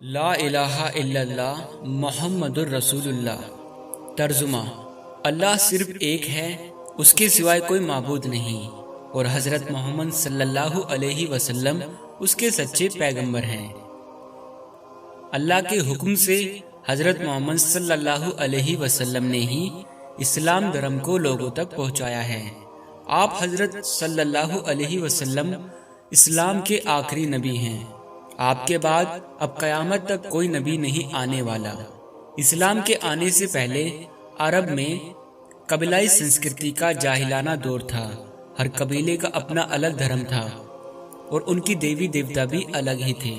لا الہ الا اللہ محمد الرسول اللہ۔ ترجمہ: اللہ صرف ایک ہے، اس کے سوائے کوئی معبود نہیں، اور حضرت محمد صلی اللہ علیہ وسلم اس کے سچے پیغمبر ہیں۔ اللہ کے حکم سے حضرت محمد صلی اللہ علیہ وسلم نے ہی اسلام دھرم کو لوگوں تک پہنچایا ہے۔ آپ حضرت صلی اللہ علیہ وسلم اسلام کے آخری نبی ہیں۔ آپ کے بعد اب قیامت تک کوئی نبی نہیں آنے والا۔ اسلام کے آنے سے پہلے عرب میں قبیلائی سنسکرتی کا جاہلانہ دور تھا۔ ہر قبیلے کا اپنا الگ دھرم تھا اور ان کی دیوی دیوتا بھی الگ ہی تھے۔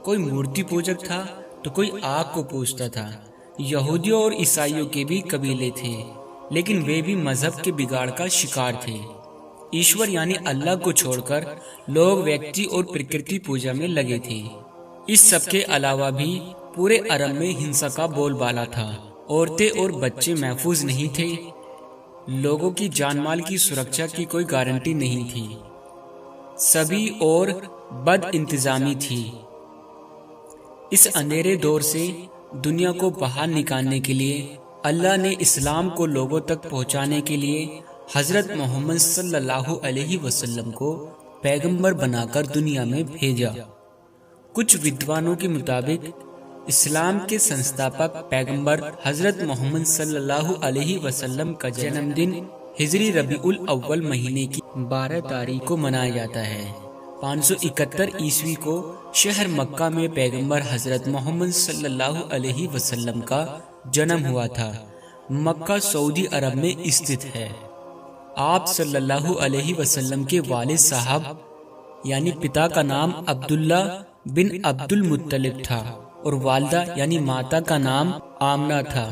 کوئی مورتی پوجک تھا تو کوئی آگ کو پوجتا تھا۔ یہودیوں اور عیسائیوں کے بھی قبیلے تھے، لیکن وہ بھی مذہب کے بگاڑ کا شکار تھے۔ ایشور یعنی اللہ کو چھوڑ کر لوگ ویکتی اور پرکرتی پوجا میں لگے تھے۔ اس سب کے علاوہ بھی پورے عرب میں ہنسا کا بول بالا تھا۔ عورتیں اور بچے محفوظ نہیں تھے۔ لوگوں کی جان مال کی سرکشا کی کوئی گارنٹی نہیں تھی۔ سبھی اور بد انتظامی تھی۔ اس اندھیرے دور سے دنیا کو باہر نکالنے کے لیے اللہ نے اسلام کو لوگوں تک پہنچانے کے لیے حضرت محمد صلی اللہ علیہ وسلم کو پیغمبر بنا کر دنیا میں بھیجا۔ کچھ ودوانوں کے مطابق اسلام کے سنستھاپک پیغمبر حضرت محمد صلی اللہ علیہ وسلم کا جنم دن ہجری ربیع الاول مہینے کی 12 تاریخ کو منایا جاتا ہے۔ 571 عیسوی کو شہر مکہ میں پیغمبر حضرت محمد صلی اللہ علیہ وسلم کا جنم ہوا تھا۔ مکہ سعودی عرب میں استھت ہے۔ آپ صلی اللہ علیہ وسلم کے والد صاحب یعنی پتا کا نام عبداللہ بن عبد المطلب تھا اور والدہ یعنی ماتا کا نام آمنہ تھا۔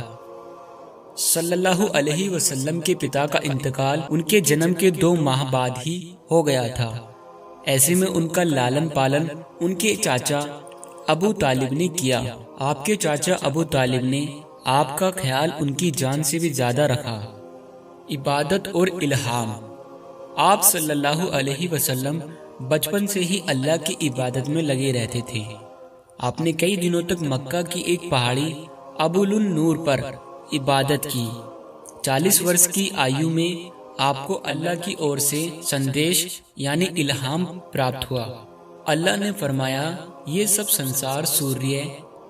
صلی اللہ علیہ وسلم کے پتا کا انتقال ان کے جنم کے 2 ماہ بعد ہی ہو گیا تھا۔ ایسے میں ان کا لالن پالن ان کے چاچا ابو طالب نے کیا۔ آپ کے چاچا ابو طالب نے آپ کا خیال ان کی جان سے بھی زیادہ رکھا۔ عبادت اور الہام: آپ صلی اللہ علیہ وسلم بچپن سے ہی اللہ کی عبادت میں لگے رہتے تھے۔ آپ نے کئی دنوں تک مکہ کی ایک پہاڑی ابول النور پر عبادت کی۔ 40 برس کی آیو میں آپ کو اللہ کی اور سے سندیش یعنی الہام پراپت ہوا۔ اللہ نے فرمایا، یہ سب سنسار سوریہ،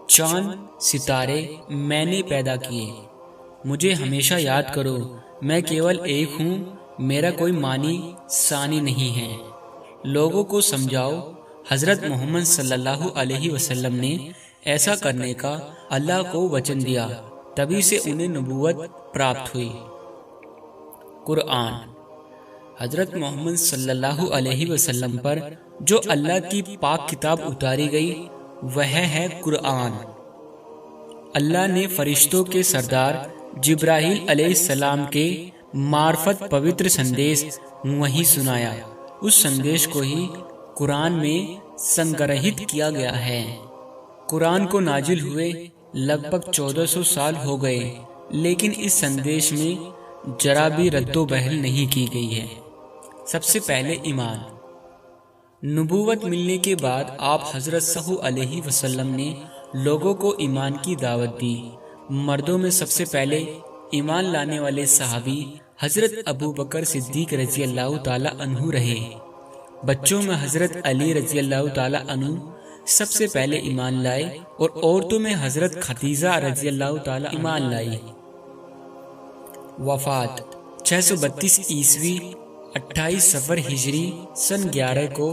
چاند، ستارے میں نے پیدا کیے۔ مجھے ہمیشہ یاد کرو، میں کیول ایک ہوں، میرا کوئی مانی ثانی نہیں ہے۔ لوگوں کو سمجھاؤ۔ حضرت محمد صلی اللہ علیہ وسلم نے ایسا کرنے کا اللہ کو وچن دیا، تبھی سے انہیں نبوت پراپت ہوئی۔ قرآن: حضرت محمد صلی اللہ علیہ وسلم پر جو اللہ کی پاک کتاب اتاری گئی وہ ہے قرآن۔ اللہ نے فرشتوں کے سردار جبرائیل علیہ السلام کے معرفت پوتر سندیش وہی سنایا۔ اس سندیش کو ہی قرآن میں سنگرہت کیا گیا ہے۔ قرآن کو نازل ہوئے لگ بھگ 1400 سال ہو گئے، لیکن اس سندیش میں ذرا بھی رد و بحل نہیں کی گئی ہے۔ سب سے پہلے ایمان۔ نبوت ملنے کے بعد آپ حضرت صلی اللہ علیہ وسلم نے لوگوں کو ایمان کی دعوت دی۔ مردوں میں سب سے پہلے ایمان لانے والے صحابی حضرت ابو بکر صدیق رضی اللہ تعالی عنہ رہے۔ بچوں میں حضرت علی رضی اللہ تعالی عنہ سب سے پہلے ایمان لائے اور عورتوں میں حضرت خدیجہ رضی اللہ تعالی ایمان لائی۔ وفات: 632 عیسوی 28 صفر ہجری سن 11 کو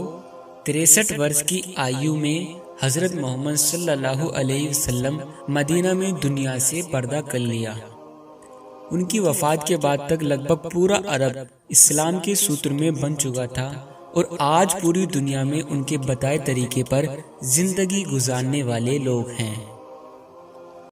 63 برس کی آیو میں حضرت محمد صلی اللہ علیہ وسلم مدینہ میں دنیا سے پردہ کر لیا۔ ان کی وفات کے بعد تک لگ بھگ پورا عرب اسلام کے ستر میں بن چکا تھا اور آج پوری دنیا میں ان کے بتائے طریقے پر زندگی گزارنے والے لوگ ہیں۔